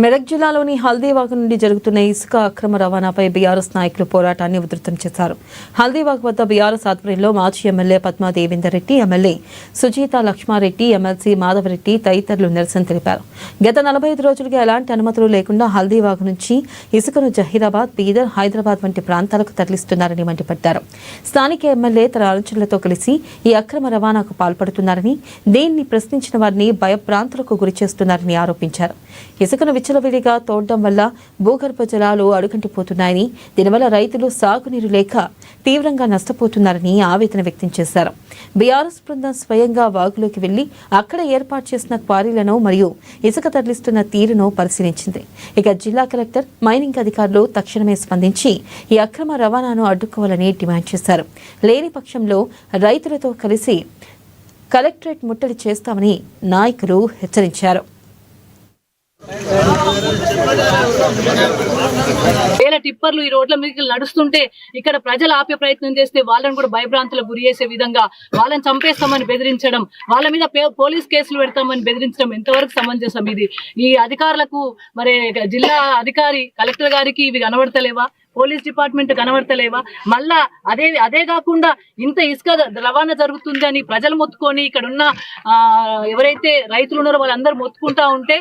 మెదక్ జిల్లాలోని హల్దీవాగ్ నుండి జరుగుతున్న ఇసుక అక్రమ రవాణాపై బీఆర్ఎస్ నాయకులు పోరాటాన్ని ఉధృతం చేశారు. హల్దీవాగ్ వద్ద బీఆర్ఎస్ ఆధ్వర్యంలో మాజీ MLA Padma Devender Reddy, MLA Sujeetha Lakshma Reddy, MLC Madhava Reddy తదితరులు నిరసన తెలిపారు. గత 45 రోజులుగా ఎలాంటి అనుమతులు లేకుండా హల్దీవాగ్ నుంచి ఇసుకను జహీరాబాద్, బీదర్, హైదరాబాద్ వంటి ప్రాంతాలకు తరలిస్తున్నారని మండిపడ్డారు. స్థానిక ఎమ్మెల్యే తన అనుచరులతో కలిసి ఈ అక్రమ రవాణాకు పాల్పడుతున్నారని, దీన్ని ప్రశ్నించిన వారిని భయభ్రాంతులకు గురిచేస్తున్నారని ఆరోపించారు. ఇసుకను విచ్చలవిడిగా తోడడం వల్ల భూగర్భ జలాలు అడుగంటిపోతున్నాయని, దీనివల్ల రైతులు సాగునీరు లేక తీవ్రంగా నష్టపోతున్నారని ఆవేదన వ్యక్తం చేశారు. బీఆర్ఎస్ బృందం స్వయంగా వాగులోకి వెళ్లి అక్కడ ఏర్పాటు చేసిన క్వారీలను మరియు ఇసుక తరలిస్తున్న తీరును పరిశీలించింది. ఇక జిల్లా కలెక్టర్, మైనింగ్ అధికారులు తక్షణమే స్పందించి ఈ అక్రమ రవాణాను అడ్డుకోవాలని డిమాండ్ చేశారు. లేని పక్షంలో రైతులతో కలిసి కలెక్టరేట్ ముట్టడి చేస్తామని నాయకులు హెచ్చరించారు. వేల టిప్పర్లు ఈ రోడ్ల మీద నడుస్తుంటే ఇక్కడ ప్రజలు ఆపే ప్రయత్నం చేస్తే వాళ్ళని కూడా భయభ్రాంతులకు గురి చేసే విధంగా వాళ్ళని చంపేస్తామని బెదిరించడం, వాళ్ళ మీద పోలీస్ కేసులు పెడతామని బెదిరించడం ఎంతవరకు సమంజసం? ఇది ఈ అధికారులకు, మరి జిల్లా అధికారి కలెక్టర్ గారికి ఇవి కనబడతలేవా? Police department కనబడతలేవా? మళ్ళా అదే కాకుండా ఇంత ఇసుక రవాణా జరుగుతుందని ప్రజలు మొత్తుకొని ఇక్కడ ఉన్న ఎవరైతే రైతులు ఉన్నారో వాళ్ళందరూ మొత్తుకుంటా ఉంటే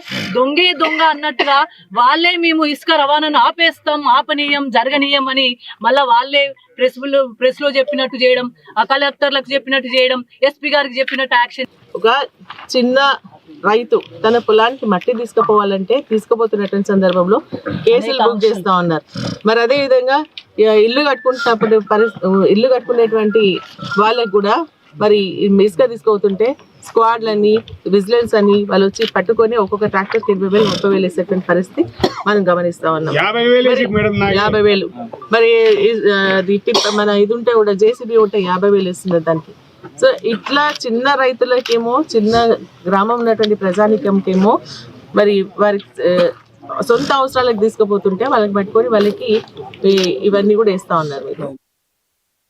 దొంగ అన్నట్టుగా వాళ్ళే మేము ఇసుక రవాణాను ఆపేస్తాం, ఆపనీయం, జరగనీయం అని మళ్ళా వాళ్ళే ప్రెస్ లో చెప్పినట్టు చేయడం, ఆ కలెక్టర్లకు చెప్పినట్టు చేయడం, ఎస్పీ గారికి చెప్పినట్టు యాక్షన్. ఒక చిన్న రైతు తన పొలానికి మట్టి తీసుకుపోవాలంటే తీసుకుపోతున్నటువంటి సందర్భంలో కేసులు బుక్ చేస్తా ఉన్నారు. మరి అదే విధంగా ఇల్లు కట్టుకునేటువంటి వాళ్ళకి కూడా మరి ఇసుక తీసుకుపోతుంటే స్క్వాడ్లని, విజిలెన్స్ అని వాళ్ళు వచ్చి పట్టుకొని ఒక్కొక్క ట్రాక్టర్ 20,000, 30,000 వేసేటువంటి పరిస్థితి మనం గమనిస్తా ఉన్నాం. 50,000 మరి మన ఇది ఉంటే కూడా జేసీబీ ఉంటే 50,000 ఇస్తుంది దానికి. సో ఇట్లా చిన్న రైతులకేమో, చిన్న గ్రామం ఉన్నటువంటి ప్రజానికంకేమో మరి వారి సొంత అవసరాలకు తీసుకుపోతుంటే వాళ్ళకి పట్టుకొని వాళ్ళకి ఇవన్నీ కూడా వేస్తా ఉన్నారు.